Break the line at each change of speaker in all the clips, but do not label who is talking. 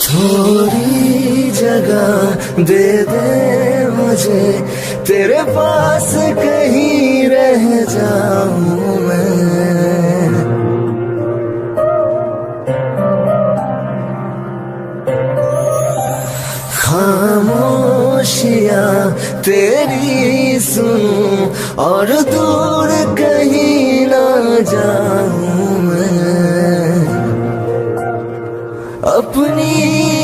थोड़ी जगह दे दे मुझे, तेरे पास कहीं रह जाऊं मैं। खामोशियां तेरी सुनूं और दूर कहीं ना जाऊं मैं। अपनी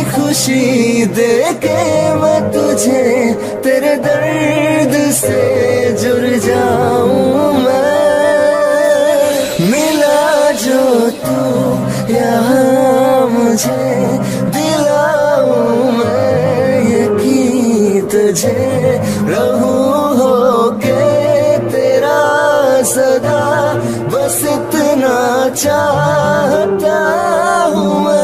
खुशी देके मैं तुझे तेरे दर्द से जुड़ जाऊं मैं। मिला जो तू यहाँ मुझे, दिलाऊं मैं यकीन तुझे, रहूं होके तेरा सदा, बस इतना चाहता हूँ मैं।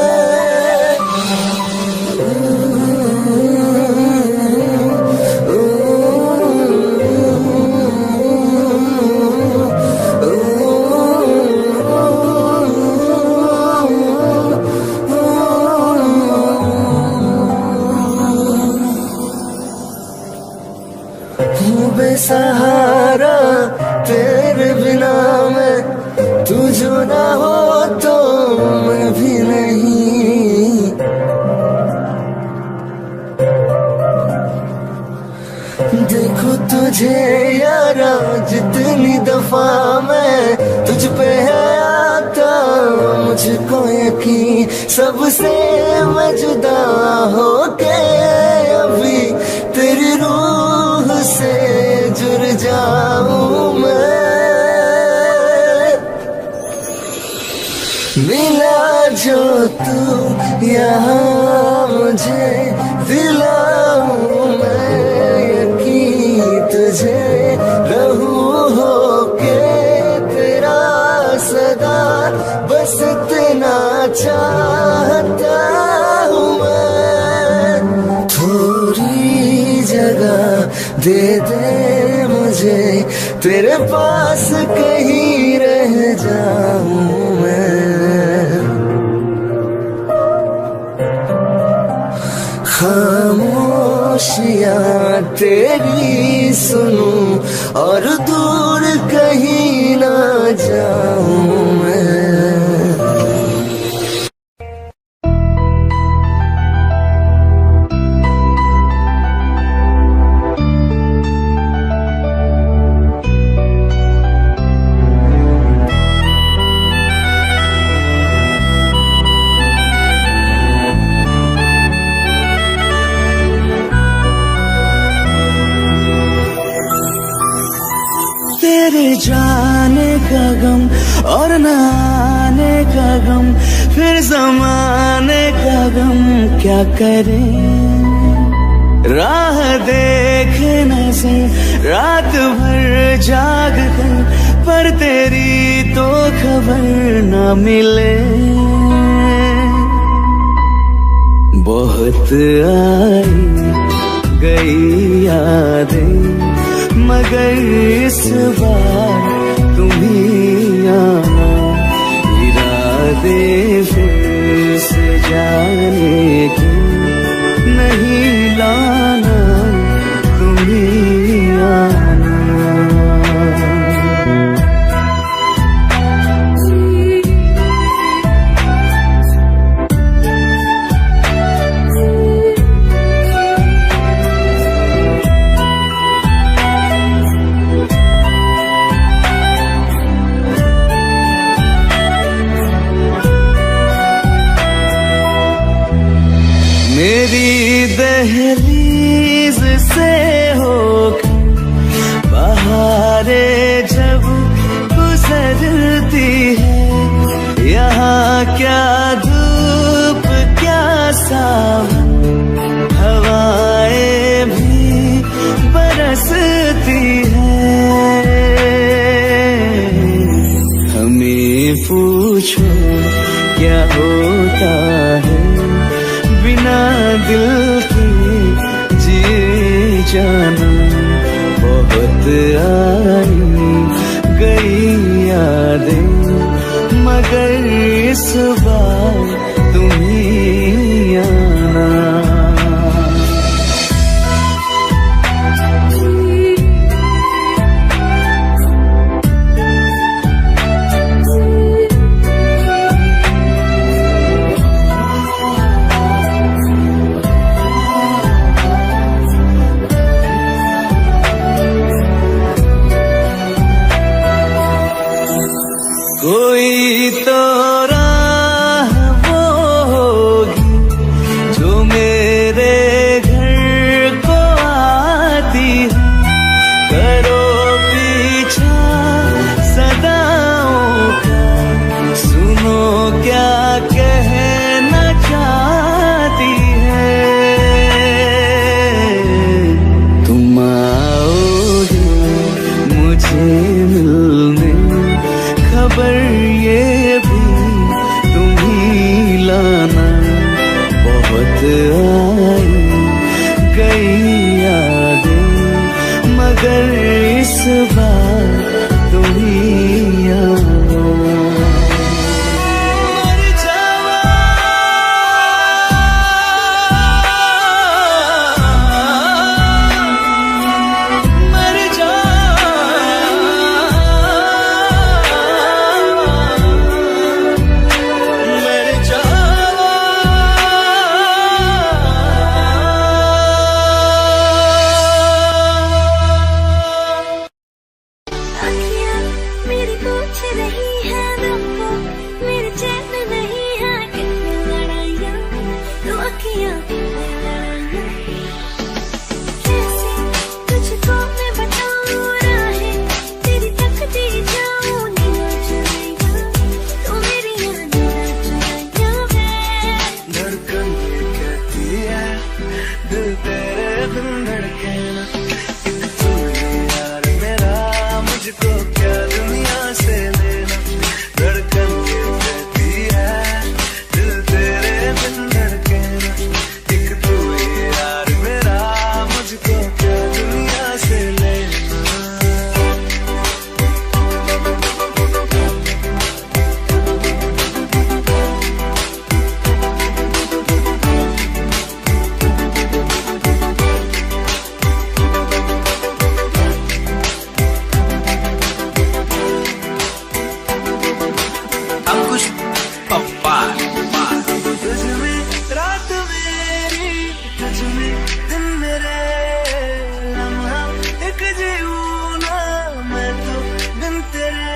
बेसहारा तेरे बिना मैं, तू जो ना हो तो मैं भी नहीं। देखो तुझे यारा जितनी दफा मैं तुझ पे आता, मुझको यकीन सबसे मैं जुदा होके अभी तेरी रूह से जुड़ जाऊं मैं। मिला जो तू यहाँ मुझे, दिलाऊं मैं यकीन तुझे, रहूं होके तेरा सदा, बस इतना चाहता हूँ मैं। थोड़ी जगह दे दे मुझे, तेरे पास कहीं रह जाऊं मैं। खामोशियां तेरी सुनूं और दूर कहीं ना जाऊं मैं।
तेरे जाने का गम और न आने का गम, फिर जमाने का गम क्या करे। राह देखे नजर रात भर जाग कर, पर तेरी तो खबर न मिले। बहुत आई गई यादें, मगर इस बार तुम्ही आना, इरादे फिर से जाने की नहीं लाना, तुम्ही आना। मेरी दहलीज से होकर बहारें जब गुजरती है, यहाँ क्या धूप क्या सावन, हवाएं भी बरसती है। हमें पूछो क्या होता है बिना दिल के जिए जाना। बहुत आई गई यादें, मगर इस बार तुम्ही
मेरियां कैसे तुझको मैं बताऊं राहें तेरी तकती जाऊं नीला चुराया तू मेरियां नीला चुराया मैं
धड़कन ये कहती है दिल तेरे बिन धड़के ना एक तू ही यार मेरा मुझको क्या दुनिया से लेना धड़कन ये कहती है दिल तेरे बिन धड़के ना एक तू ही यार मेरा मुझको क्या दुनिया से लेना अंकुश पप्पा तुझ में रात मेरी तुझ में दिन मेरे लम्हा एक जीऊं ना मैं तो बिन तेरे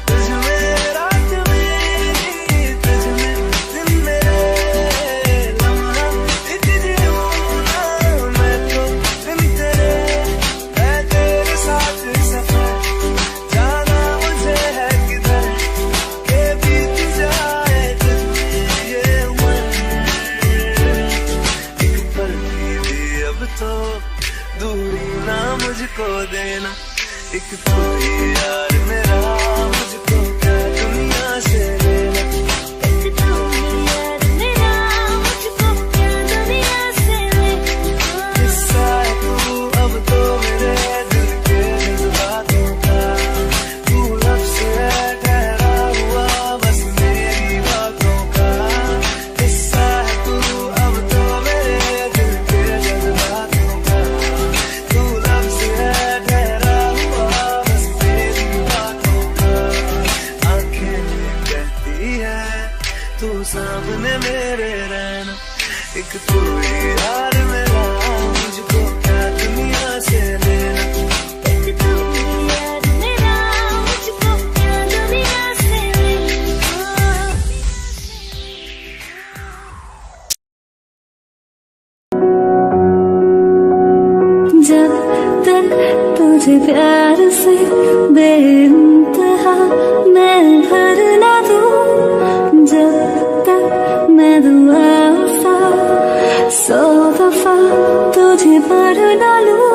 तुझ में रात मेरी तुझ में दिन मेरे लम्हा एक जीऊं ना मैं तो बिन तेरे है तेरे साथ सफर जाना मुझे है किधर के बीत जाए तुझमें ये उम्र एक पल की भी अब तो दूरी ना मुझको देना एक तू ही यार मेरा मुझको क्या दुनिया से लेना
एक तू ही यार मेरा मुझको क्या दुनिया से लेना
किस्सा है तू अब तो मेरे दिल के जज्बातों का तू लफ्ज़ है ठहरा हुआ बस मेरी बातों का किस्सा है तू अब तो मेरे दिल के जज्बातों का तू लफ्ज़ है ठहरा हुआ बस मेरी बातों का आंखें ये कहती है तू सामने मेरे रहना एक तू ही यार मेरा मुझको क्या दुनिया से लेना
एक तू ही यार मेरा मुझको क्या दुनिया से लेना जब तक तुझे प्यार से बेइंतहा मैं भर ना दूं जब तक मैं दुआ सा 100 दफा तुझे पर ना लूं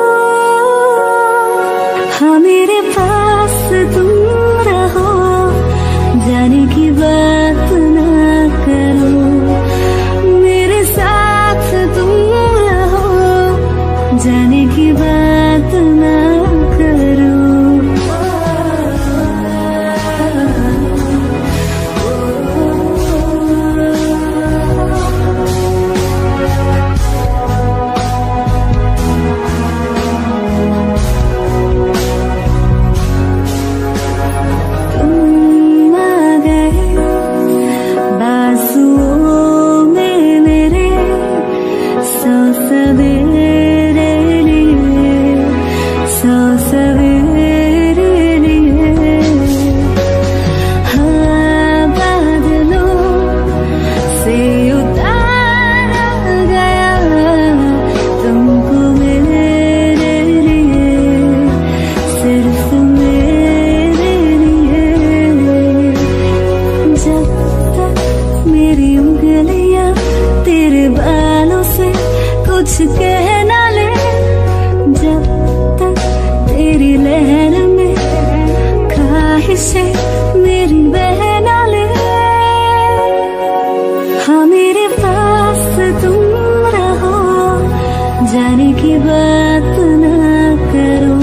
हाँ मेरे पास तुम रहो जाने की बात ना करो मेरे साथ तुम रहो जाने की बात ना करो तुम आ गए बाजुओं में मेरे 100 सवेरे लिए 100 सवेरे लिए हाँ बादलों से उतारा गया तुमको मेरे लिए सिर्फ मेरे लिए जब तक मेरी उंगलियां तेरे बालों से कुछ कह ना ले जब तक तेरी लहर में ख्वाहिशें मेरी बह ना ले हाँ मेरे पास तुम रहो जाने की बात ना करो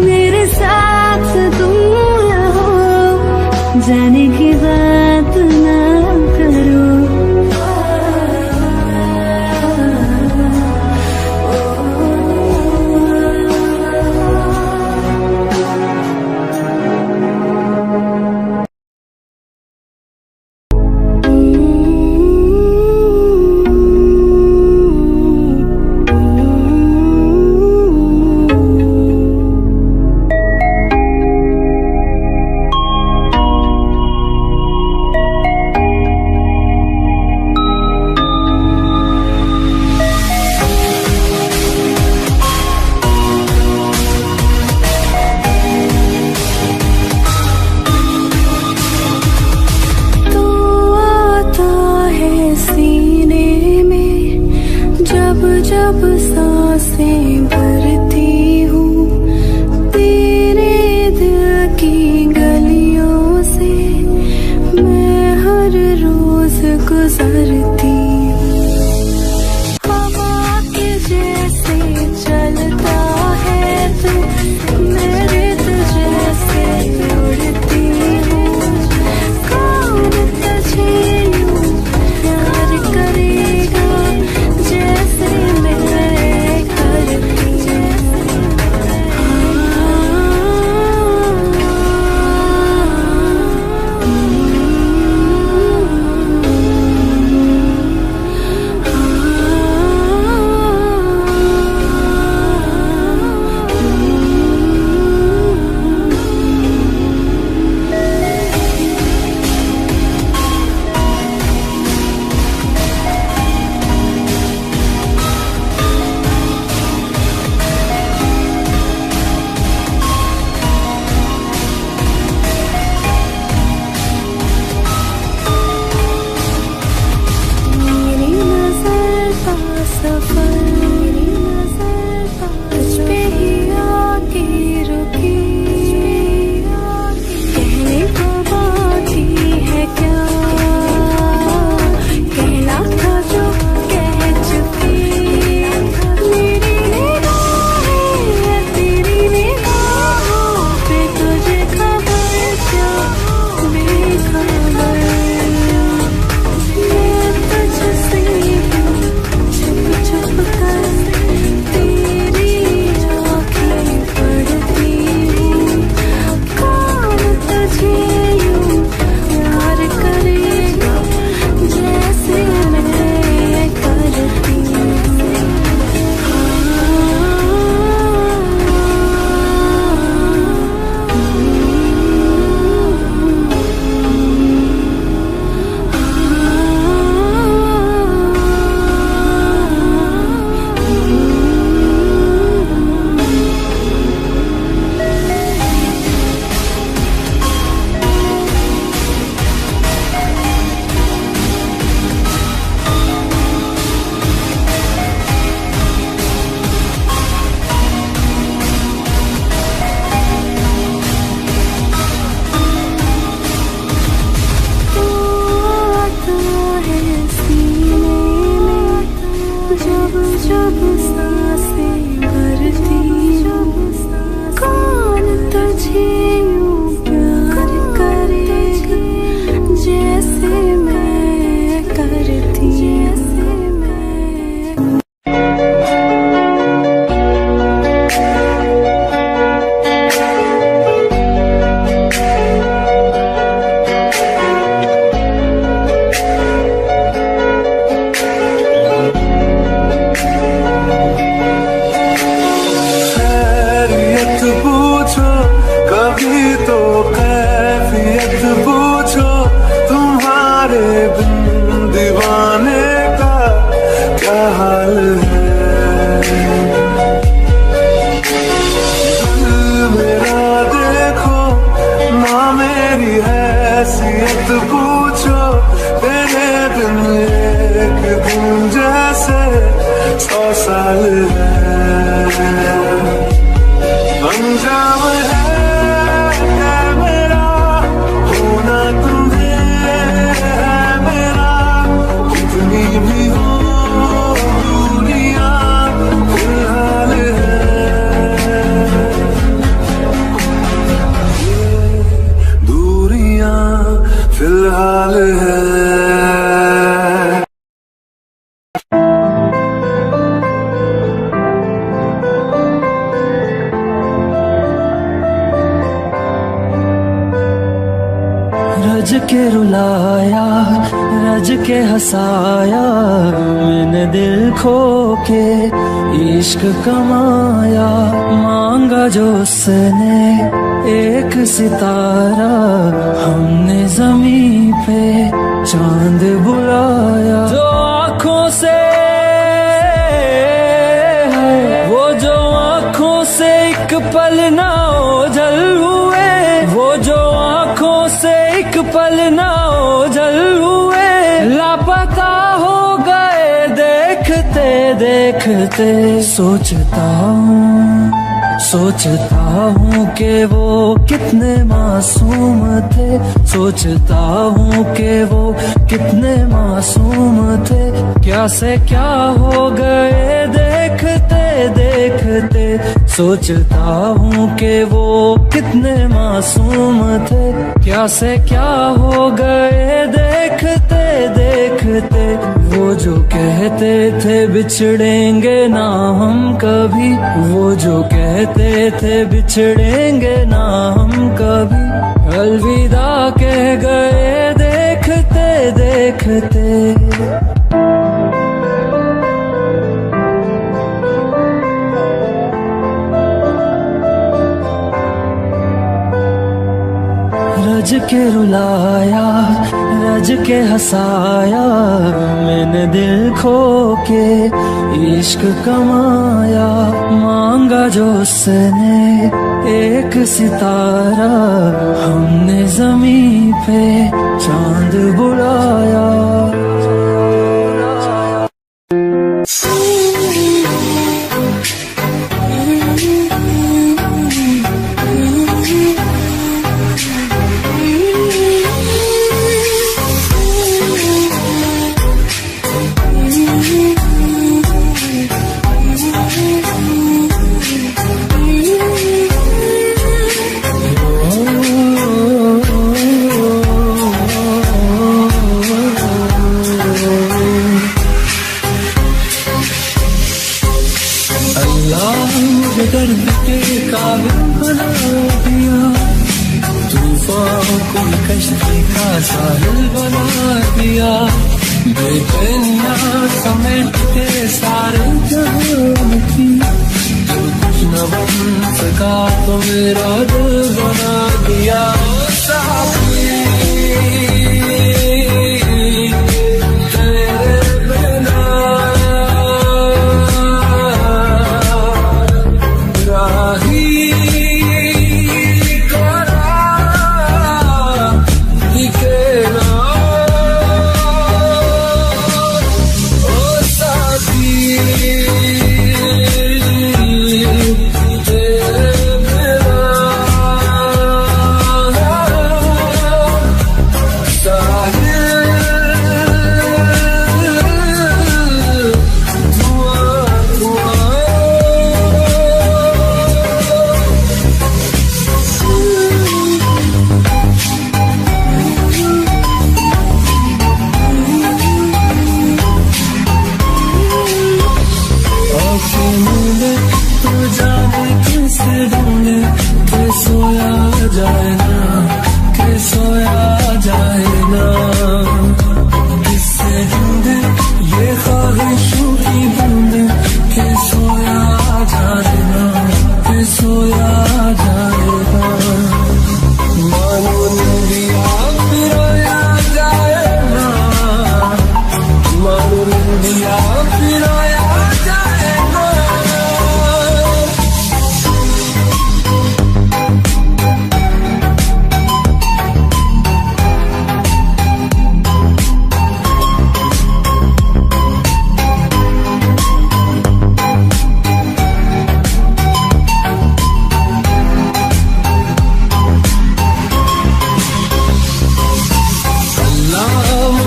मेरे साथ तुम रहो जाने की बात ना करो जब सांसें भरती हूँ तेरे दिल की गलियों से, मैं हर रोज गुजरती हूँ। हवा के जैसे चलता है तू, मैं रेत जैसे उड़ती हूँ। कौन तुझे यूं प्यार करेगा जैसे मैं करती हूँ। जब सांसें भरती हूँ, कौन तुझे यूं प्यार करेगा जैसे मैं करती हूँ।
पूछो कभी तो कैफियत पूछो, तुम्हारे बिन दीवाने का क्या हाल है। दिल मेरा देखो ना मेरी हैसियत पूछो, तेरे बिन एक दिन जैसे 100 साल है। अंजाम है मेरा होना तुम्हें है मेरा, कितनी भी हो दुनिया फिलहाल है। ये दूरियां फिलहाल है।
रज के रुलाया रज के हंसाया, मैंने दिल खो के इश्क कमाया। मांगा जो उसने एक सितारा, हमने ज़मीं पे चांद बुलाया। जो आँखों से वो जो आँखों से एक पल ना ओझल हुए, वो जो आँखों से एक पल ना ओझल हुए। लापता हो गए देखते देखते देखते सोचता हूँ कि वो कितने मासूम थे, सोचता हूँ कि वो कितने मासूम थे। क्या से क्या हो गए देखते देखते, सोचता हूँ कि वो कितने मासूम थे। क्या से क्या हो गए देखते देखते, वो जो कहते थे बिछड़ेंगे ना हम कभी, वो जो कहते थे बिछड़ेंगे ना हम कभी, अलविदा कह गए देखते देखते। रज के रुलाया, रज के हंसाया, मैंने दिल खो के इश्क कमाया। मांगा जो उसने एक सितारा, हमने ज़मीं पे चांद बुलाया। मुझे दर्द के काबिल बना दिया, तूफान को कश्ती का साहिल बना दिया। बेचैनिया समेट के सारे जहां की, जो कुछ न बन सका तो मेरा दिल बना दिया। साथी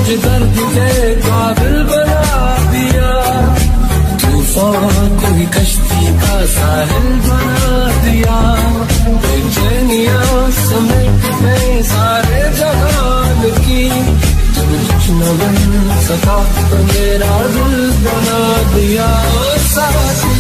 दर्द के काबिल बना दिया, तूफान को ही कश्ती का साहिल बना दिया। बेचैनिया समेट में सारे जहान की, जब कुछ न बन सका तो मेरा दिल बना दिया। साथी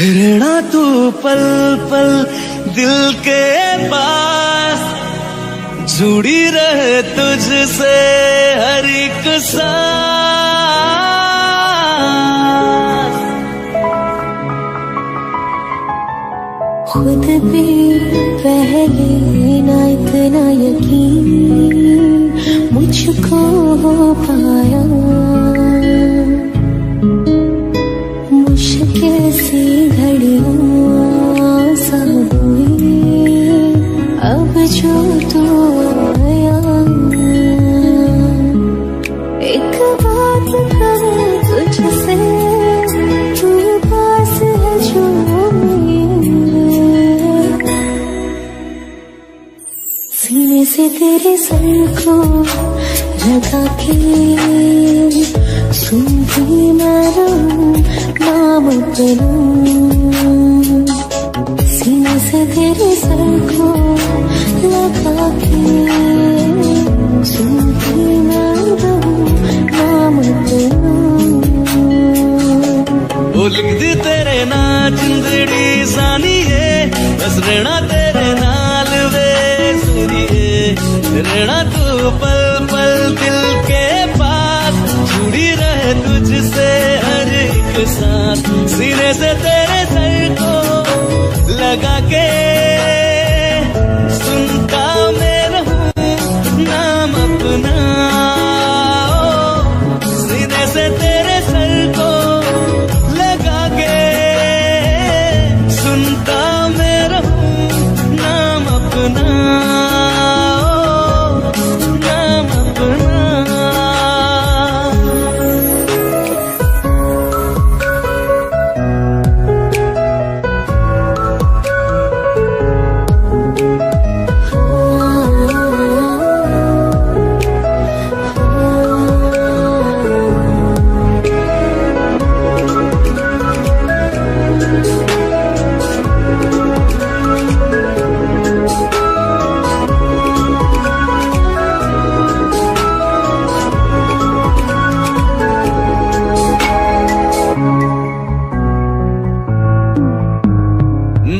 रहना तू पल पल दिल के पास, जुड़ी रहे तुझसे हर एक सांस।
खुद पे पहले ना इतना यकीन मुझको हो पाया, मुश्किल सी घड़ियां सा हुई अब जो तू आया। एक बात कहूं तुझसे, तू पास है जो सीने से तेरे सर को लगा के सुनती मैं रहूं नाम अपना। सीने से तेरे सर को लगा के सुनती मैं रहूं नाम अपना।
ओ लिख दी तेरे ना जिंदड़ी सानी है, बस रहना तेरे नाल वे सुनिए। रहना तू पल पल दिल के पास, जुड़ी रहे तुझसे हर एक सांस। सीने से तेरे सर को लगा के सुनता मैं रहूं नाम अपना। सीने से तेरे सर को लगा के सुनता मैं रहूं नाम अपना, नाम अपना।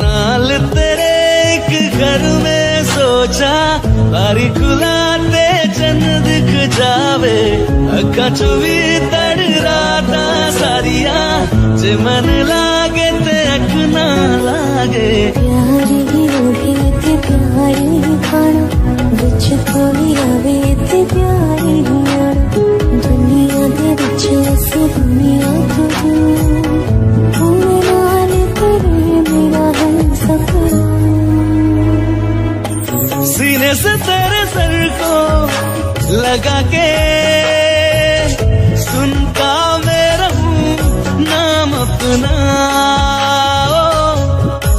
नाल तेरे एक घर में सोचा, बारी खुलाते चंद दिख जावे। अखा चुवी तड़ राता सारिया, जे मन लागे ते अख ना लागे।
प्यारी होगी ते प्यारी खाना, बिच कोई आवे ते प्यारी आना। दुनिया दे बिच असी दुनिया तो तूने नाल तेरे मेरा है सफर।
सीने से तेरे सर को लगा के सुनता मैं रहूं नाम अपना।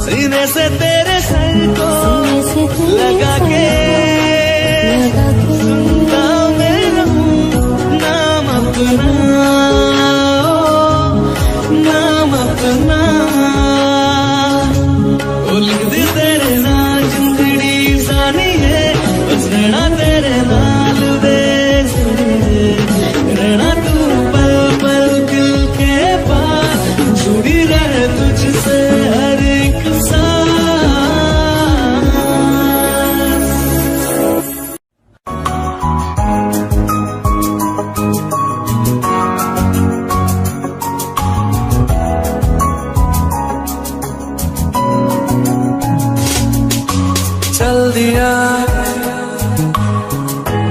सीने से तेरे सर को लगा के सुनता मैं रहूं नाम अपना, नाम अपना। ओ लिख दी तेरे ना जिंदड़ी सानी है, बस रहना तेरे नाल वे रहना तू पल पल दिल के पास, जुड़ी रहे तुझसे हर एक सांस।
चल दिया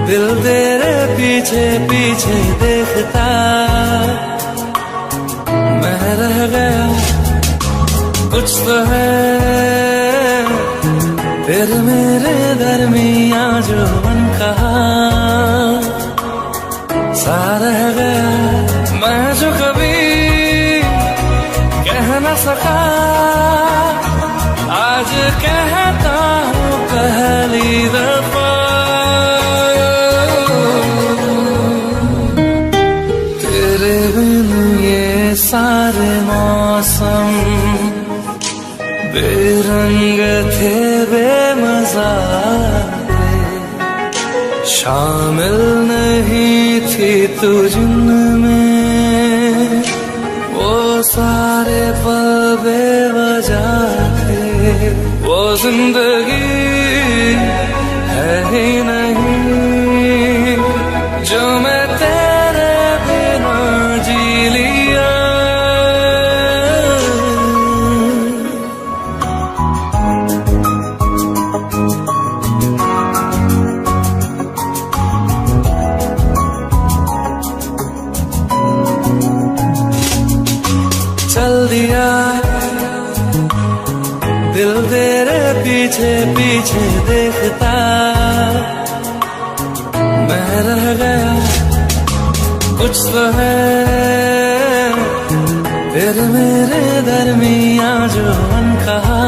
दिल तेरे पीछे पीछे देखता, मैं रह गया कुछ तो है तेरे मेरे दरमियां जो मन कहा सा रह गया। मैं जो कभी कह न सका, आज कहता हूँ पहली दफा। तेरे बिन ये सारे मौसम बेरंग थे बेमजा थे, शामिल नहीं थी तू जिनमें वो सारे पल बे जिंदगी है ही नहीं जो मैं तेरे बिना जी लिया। चल दिया दिल तेरे पीछे पीछे देखता, मैं रह गया कुछ तो है फिर मेरे दरमियां जो अनकहा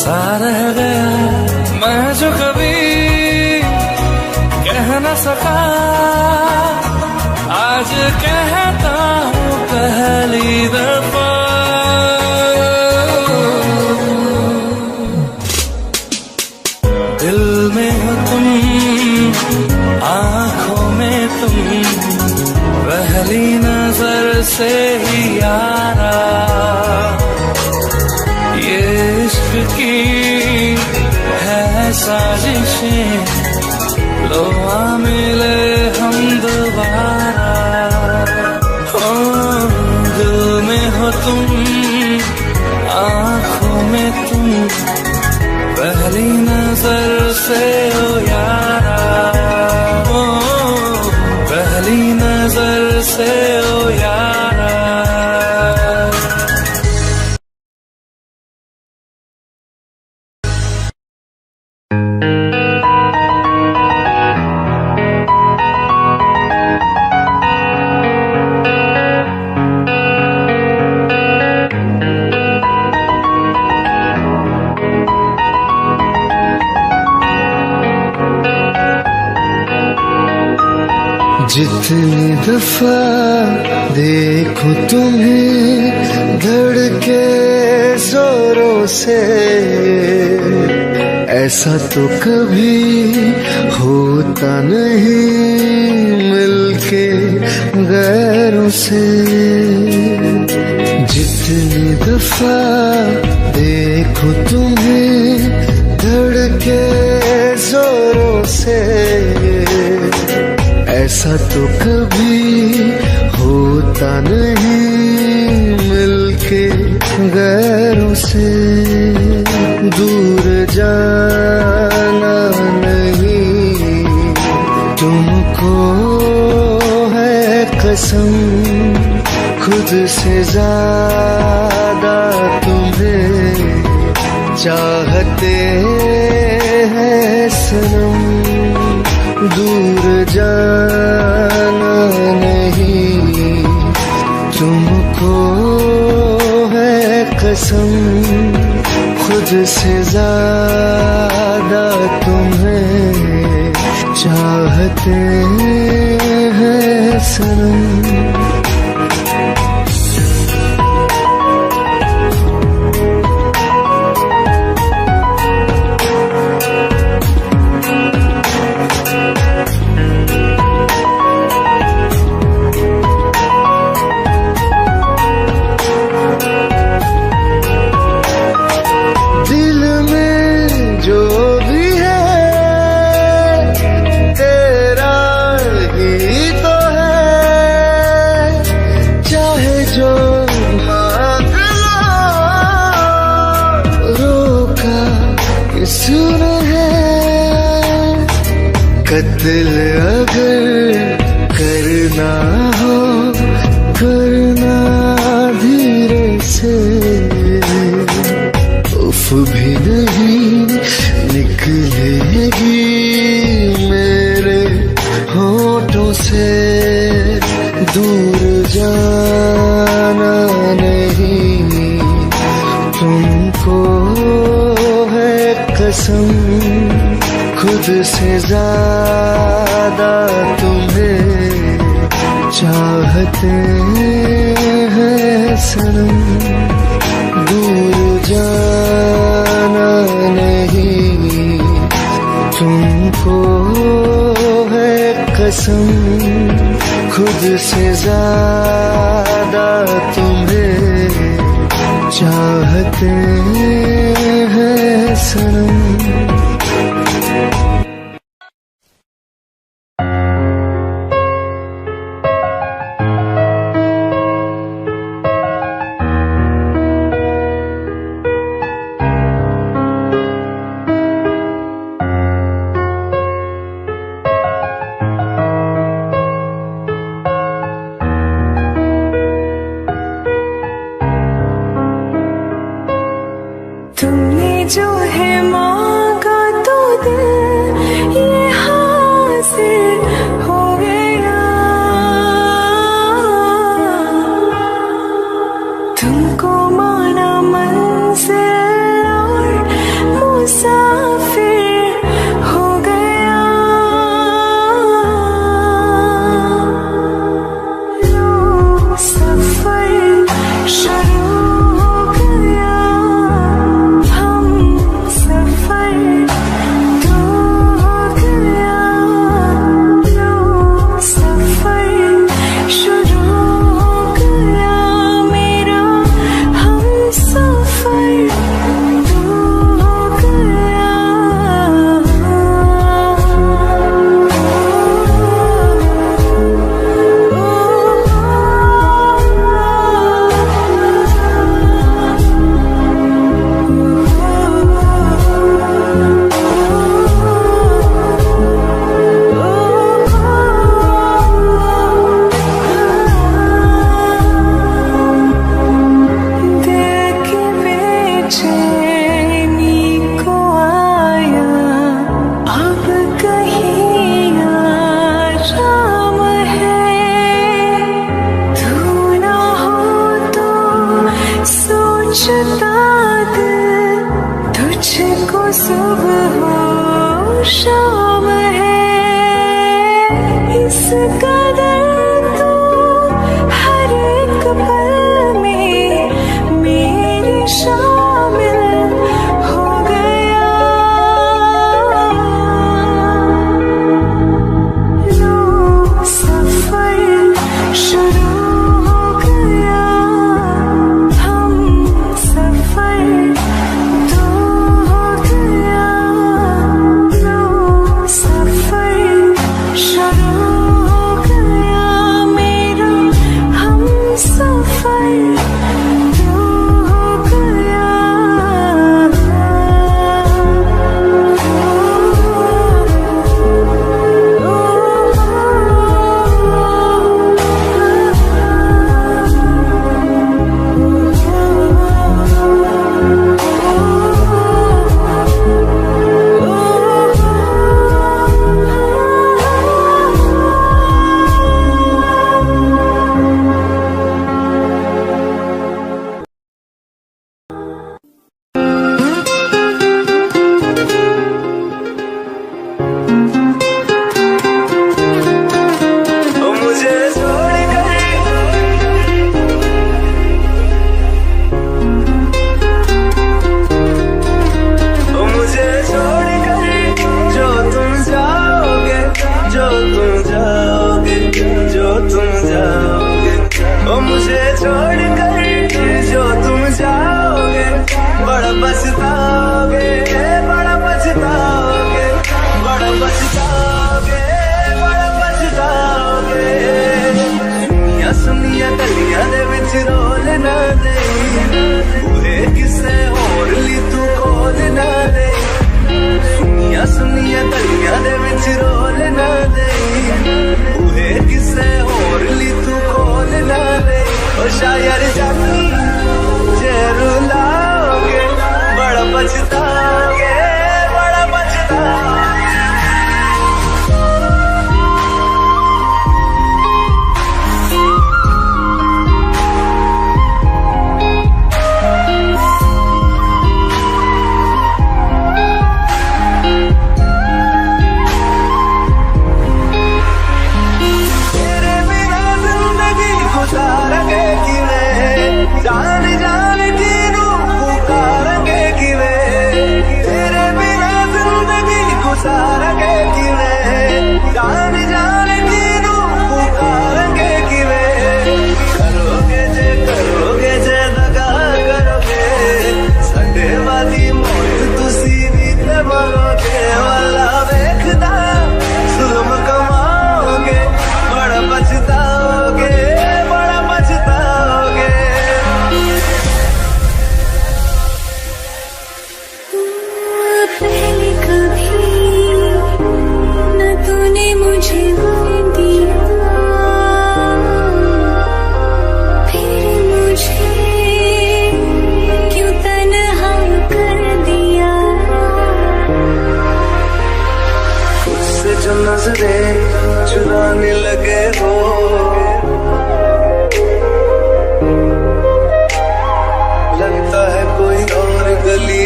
सा रह गया। मैं जो कभी कह न सका आज कहता हूँ पहली दफा। दिल में हो तुम आँखों में तुम पहली नजर से ही यारा, ये इश्क की है साजिशें लो आ मिले हम दोबारा। ओ दिल में हो तुम आँखों में तुम पहली नजर से ओ यारा, ओ पहली नजर से ओ यारा।
जितनी दफा देखो तुम्हें धड़के जोरों से, ऐसा तो कभी होता नहीं मिलके गैरों से। जितनी दफा देखो तुम्हें धड़के जोरों से, ऐसा तो कभी होता नहीं मिलके गैरों से। दूर जाना नहीं तुमको है कसम, खुद से ज्यादा तुम्हें चाहते हैं सनम। दूर जाना नहीं तुमको है कसम, खुद से ज्यादा तुम्हें चाहते हैं सनम। सुन है कत्ल अगर करना हो करना धीरे से, उफ भी नहीं निकलेगी मेरे होठों से। दूर जाना नहीं तुमको कसम, खुद से ज्यादा तुम्हें चाहते हैं सनम। दूर जाना नहीं तुमको है कसम, खुद से ज्यादा तुम्हें चाहते
जो है मांगा तो दिल ये हासिल हो गया। तुमको माना मंजिल और मुसाफिर हो गया। लो सफर शुरू हो गया, हम सफर तो हो गया। लो सफर शुरू हो गया मेरा, हम सफर तो हो गया। दिल की बेचैनी को आया अब कहीं आराम है। तू ना हो तो सोचता दिल तुझको सुबह हो शाम है। इस कदर तू हर एक पल में मेरे शामिल हो गया। लो सफर शुरू हो गया, हम सफर तो हो गया। लो सफर शुरू हो गया मेरा, हम सफर तो हो गया।
ओ मुझे छोड़कर, ओ मुझे छोड़कर जो तुम जाओगे, जो तुम जाओगे, जो तुम जाओगे। ओ मुझे छोड़कर जो तुम जाओगे, बड़ा पछताओगे, बड़ा पछताओगे, बड़ा पछताओगे, बड़ा पछताओगे। सुनिया सुनिया गलियां दे विच रोल ना दे, बूहे किसे होर ली तू खोल ना दे। सुनिया सुनिया गलियां दे विच रोल ना दे, बूहे किसे होर ली तू खोल ना दे। ओ शायर जानी जे रुलाओगे, बड़ा पछताओगे, बड़ा पछताओगे। तेरे बिना जिंदगी गुजारेंगे किवें, जान जान जीनू पुकारेंगे किवें।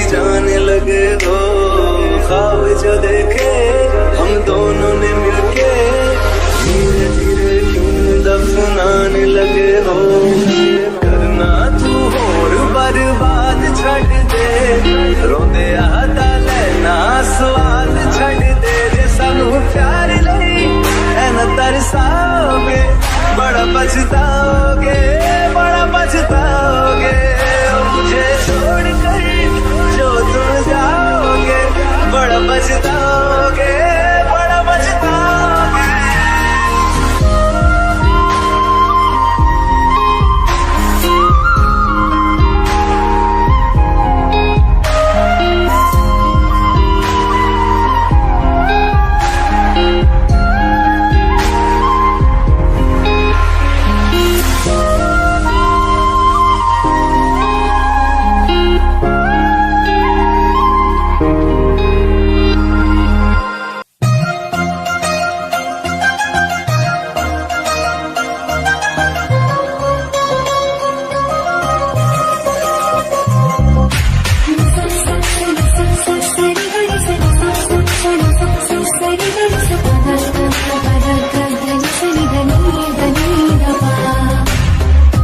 जाने लगे हो ख्वाब जो देखे हम दोनों ने मिलके धीरे धीरे क्यों दफनाने लगे हो करना तू होर बर्बाद छड़ दे रोंदे आता लेना सवाल छड़ दे जे सानू प्यार लई ऐना तरसाओगे बड़ा पछताओगे बड़ा पछताओगे मुझे छोड़ कर जो तुम जाओगे बड़ा पछताओगे बड़ा पछताओगे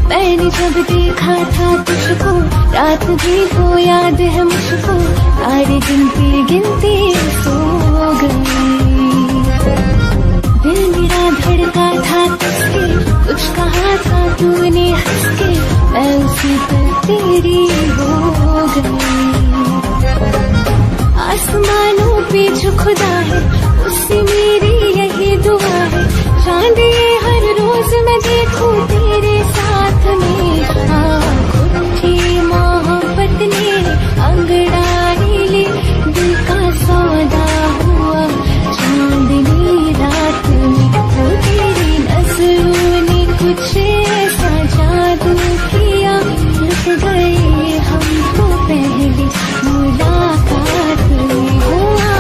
मैंने जब देखा था तुझको रात भी वो याद है मुझको सारे गिनती सो गई दिल मेरा धड़का था तुझसे कुछ कहा था तूने हंस के मैं उसी पर तेरी हो गई आसमानों पे जो खुदा है उससे मेरी यही दुआ है चांद ये हर रोज मैं देखूं तेरे साथ में उठी मोहब्बत ने अंगड़ाई ले दिल का सौदा हुआ चांदनी रात में वो तेरी नजरों ने कुछ ऐसा जादू किया लुट गए हमको पहली मुलाकात में हुआ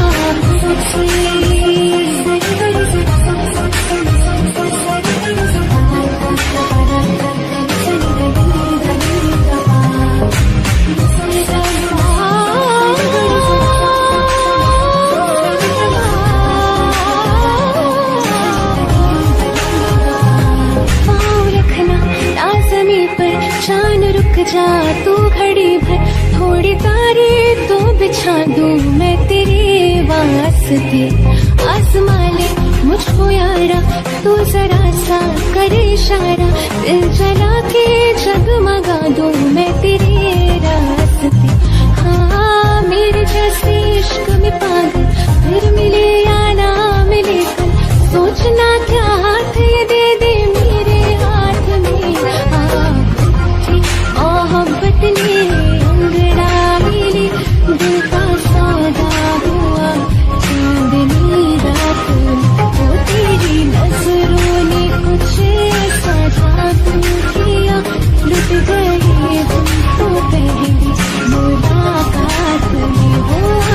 जा तू घड़ी भर थोड़ी तारे तो बिछा दूं मैं तेरे वास्ते आसमां ले मुझको यारा तू जरा सा करे इशारा दिल जला के जगमगा दूं मैं तेरे रास्ते हाँ मेरे जैसे इश्क में पागल फिर मिले या ना मिले कल सोचना क्या हाथ ये दे दे मेरे हाथ में मोहब्बत ने अंगड़ाई ले दिल का सौदा हुआ चांदनी रात वो तेरी नजरों ने कुछ ऐसा जादू किया लुट गए हमको पहली मुलाकात में हुआ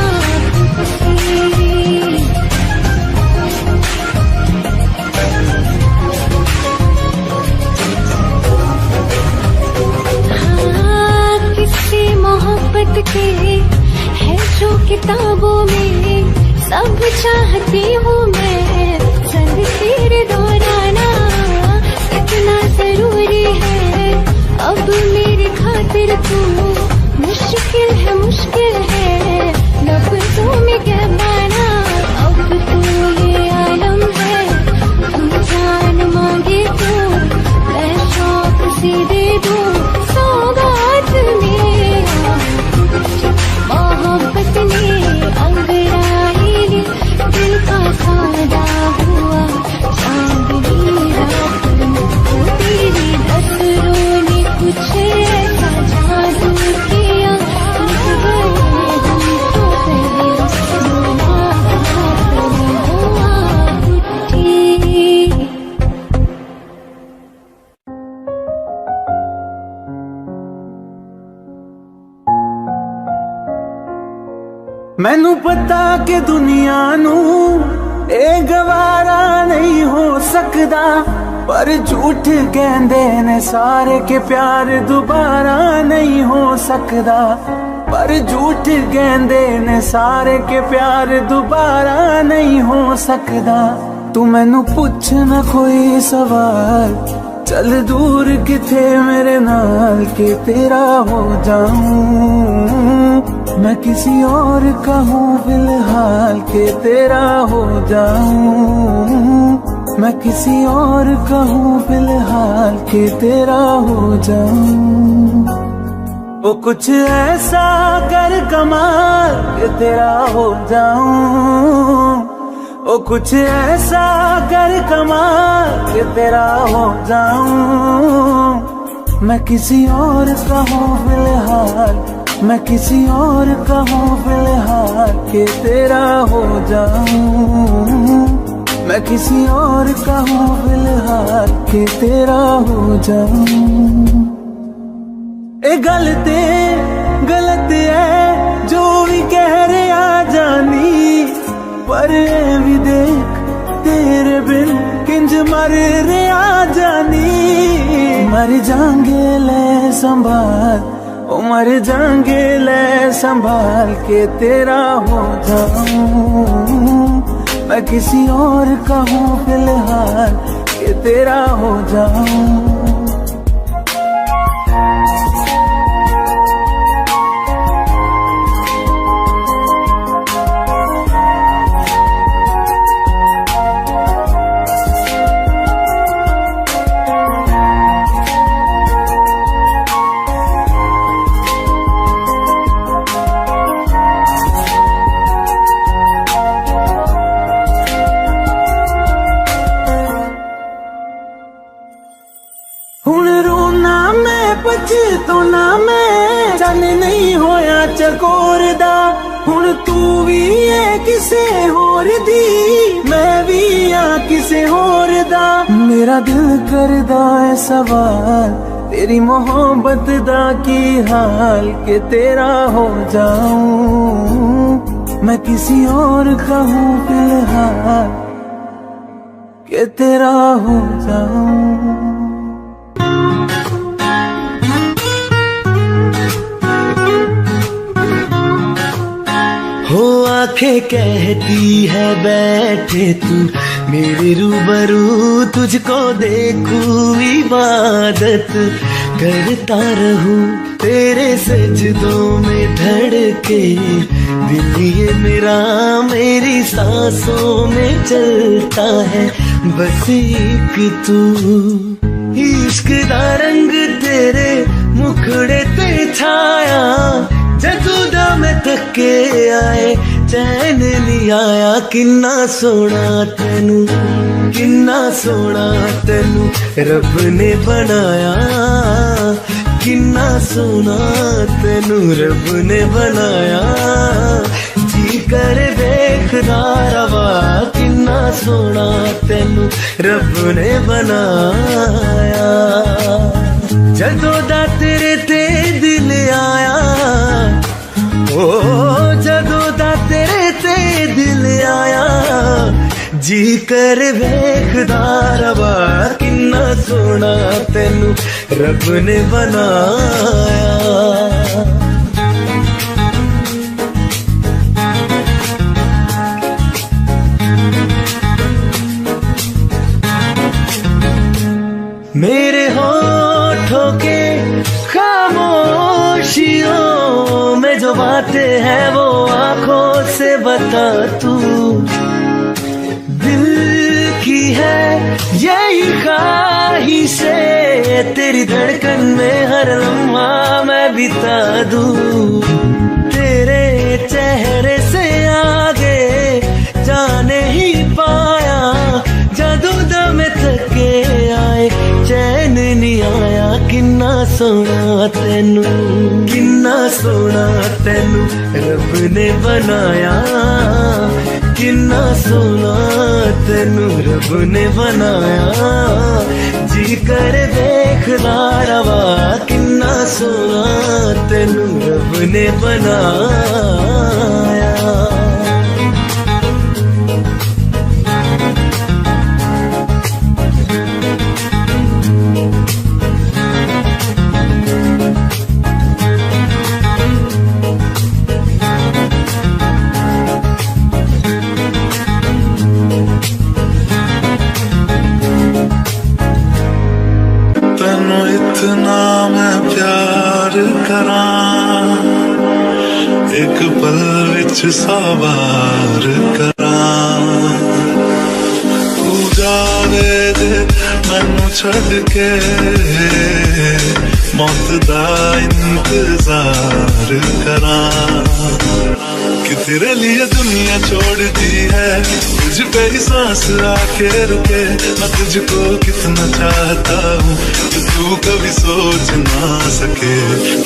मोहब्बत के है जो किताबों में सब चाहती हूँ मैं संग तेरे दौराना इतना जरूरी है अब मेरी खातिर तू मुश्किल है लफ्ज़ों में क्या माना अब तो ये आलम है तू जान मांगे तो मैं शौक से दे दूँ सौगात में मोहब्बत ने अंगड़ाई ले दिल का सौदा हुआ चांदनी रात में वो तेरी नजरों ने कुछ ऐसा जादू किया लुट गए हमको पहले मुलाकात में हुआ उठी
मैनू पता कि दुनिया नू ए गवारा नहीं हो सकदा पर झूठ कहंदे ने सारे के प्यार दोबारा नहीं हो सकदा पर झूठ कहंदे ने सारे के प्यार दोबारा नहीं हो सकदा। तू मैनू पुछ ना कोई सवाल, चल दूर किथे मेरे नाल के तेरा हो जाऊं। मैं किसी और का हूँ फिलहाल के तेरा हो जाऊं। मैं किसी और का हूँ फिलहाल के तेरा हो जाऊं। ओ कुछ ऐसा कर कमाल के तेरा हो जाऊं। ओ कुछ ऐसा कर कमाल के तेरा हो जाऊं। मैं किसी और का हूँ फिलहाल, मैं किसी और का हूँ फिलहाल के तेरा हो जाऊं। मैं किसी और का हूँ फिलहाल के तेरा हो जाऊं। ए गलत है जो भी कह रहे आ जानी, पर ए भी देख तेरे बिन किंज मर रे आ जानी। मर जाएंगे ले संभाल, ओ मर जाएंगे ले संभाल के तेरा हो जाऊं। मैं किसी और का हूँ फिलहाल के तेरा हो जाऊं। हुण रोना मैं पछतो ना मैं, चन नहीं होया चकोर दा। हुण तू भी है किसे होर दी, मैं भी आ किसे होर दा। मेरा दिल करदा है सवाल, तेरी मोहब्बत दा की हाल के तेरा हो जाऊं। मैं किसी और का हूँ फिलहाल के तेरा हो जाऊं।
हो आंखें कहती है बैठे तू मेरे रूबरू, तुझको देखूं इबादत करता रहूं। तेरे सजदों में धड़के दिल ये मेरा, मेरी सांसों में चलता है बस एक तू। इश्क दा रंग तेरे मुखड़े ते छाया, जदों दा मैं थके आए चैन नहीं आया। किन्ना सोना तेनू, किन्ना सोना तेनू रब ने बनाया। किन्ना सोना तेनू रब ने बनाया। जी कर देखदा रवा, किन्ना सोना तेनू रब ने बनाया। जदों दा तेरे ते दिल आया, ओ जदों दा तेरे ते दिल आया। जी कर वेखदा रवा, किन्ना सोना तेनू रब ने बनाया। मेरे होठों के खामोशियों में जो बातें हैं वो आंखों से बता तू। दिल की है यही ख्वाहिशें, तेरी धड़कन में हर लम्हा मैं बिता दूं। तेरे चेहरे से आगे जाने ही पाया, जदों दा मैं थके आए चैन नहीं आया। किन्ना सोना तेनू, किन्ना सोना तेनू रब ने बनाया। किन्ना सोना तेनू रब ने बनाया। जी कर देखदा रवा, किन्ना सोना तेनू रब ने बनाया।
करां एक पल विच 100 बार करां तू जावे दे मैनू छड़ के मौत दा इंतजार करां कि तेरे लिए दुनिया छोड़ दी है तुझ पे ही सांस आके रुके मैं तुझको कितना चाहता हूँ कि तू कभी सोच ना सके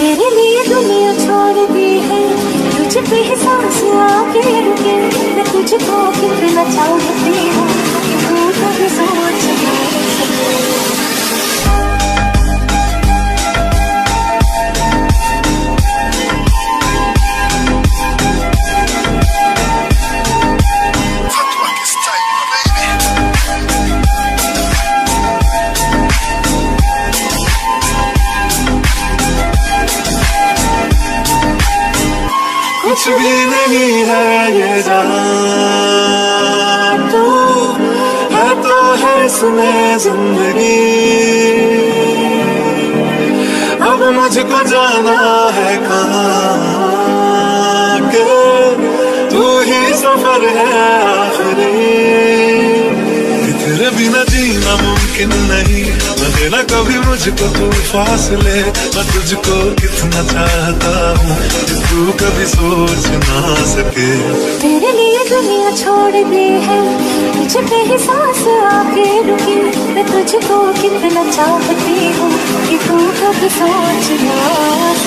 तेरे लिए दुनिया छोड़ दी है तुझ पे ही सांस आके रुके मैं तुझको कितना चाहती हूँ कि तू कभी सोच ना सके
कुछ भी नहीं है ये जहां तू है तो है इसमें जिंदगी अब मुझको जाना है कहाँ के तू ही सफर है आखिरी तेरे बिना जीना मुमकिन नहीं न देना कभी मुझको तू फासले मैं तुझको कितना चाहता हूँ कि तू कभी सोच ना सके
तेरे लिए दुनिया छोड़ दी है तुझ पे ही सांस आके रुकी मैं तुझको कितना चाहती हूँ कि तू कभी सोच ना सके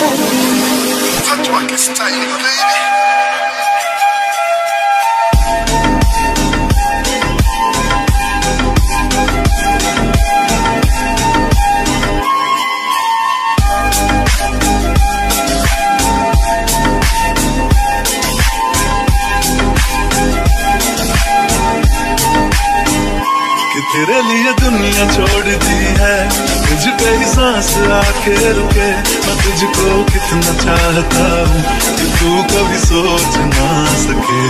तेरे लिए दुनिया छोड़ दी है तुझ पे ही सांस आके रुके मैं तुझको कितना चाहता हूँ कि तू कभी सोच ना सके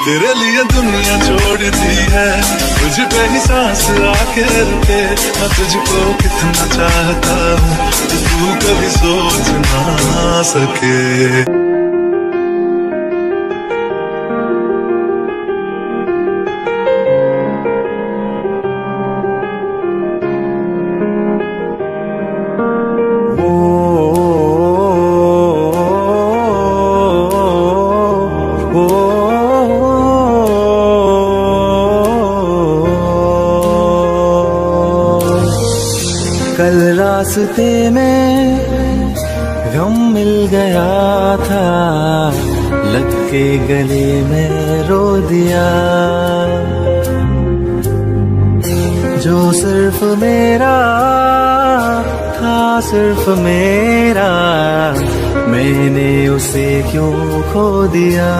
तेरे लिए दुनिया छोड़ दी है तुझ पे ही सांस आके रुके मैं तुझको कितना चाहता हूँ कि तू कभी सोच ना सके
कल रास्ते में गम मिल गया था लग के गले में रो दिया जो सिर्फ मेरा था सिर्फ मेरा मैंने उसे क्यों खो दिया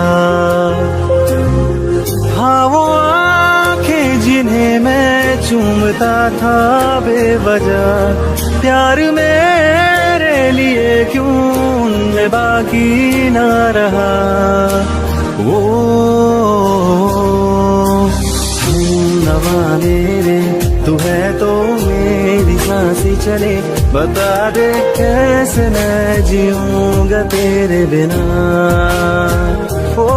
हाँ वो आंखें जिन्हें मैं चूमता था बेवजह प्यार मेरे लिए क्यों उनमें बाकी ना रहा वो नवा मेरे तू है तो मेरी सांसें चले बता दे कैसे मैं जीऊंगा तेरे बिना ओ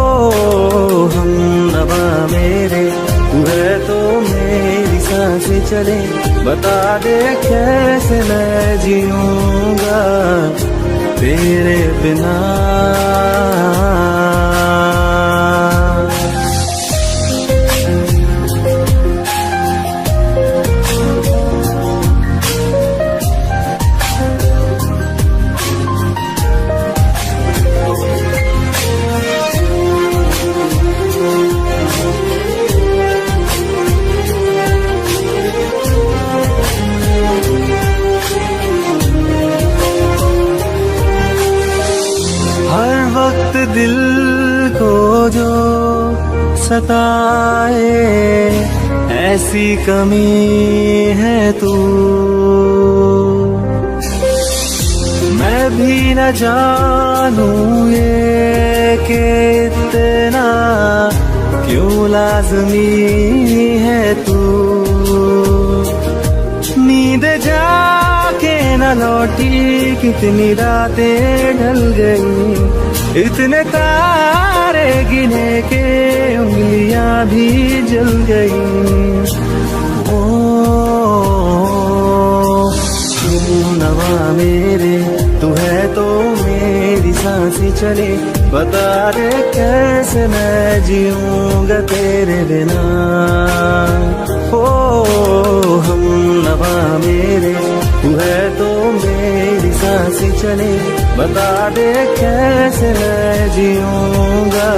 हम नवा मेरे तू है तो मेरी सांसें चले बता दे कैसे मैं जीऊंगा तेरे बिना दिल को जो सताए ऐसी कमी है तू मैं भी न जानूं ये कि इतना क्यों लाज़मी है तू नींद जाके न लौटी, कितनी रातें ढल गई, इतने तारे गिने के उंगलियां भी जल गई। ओ तुम नवा मेरे, तू है तो मेरी सांसें चले, बता दे कैसे मैं जीऊंगा तेरे बिना। ओ हम नवा मेरे, तू है तो मेरी सांसें चले, बता दे कैसे मैं जीऊंगा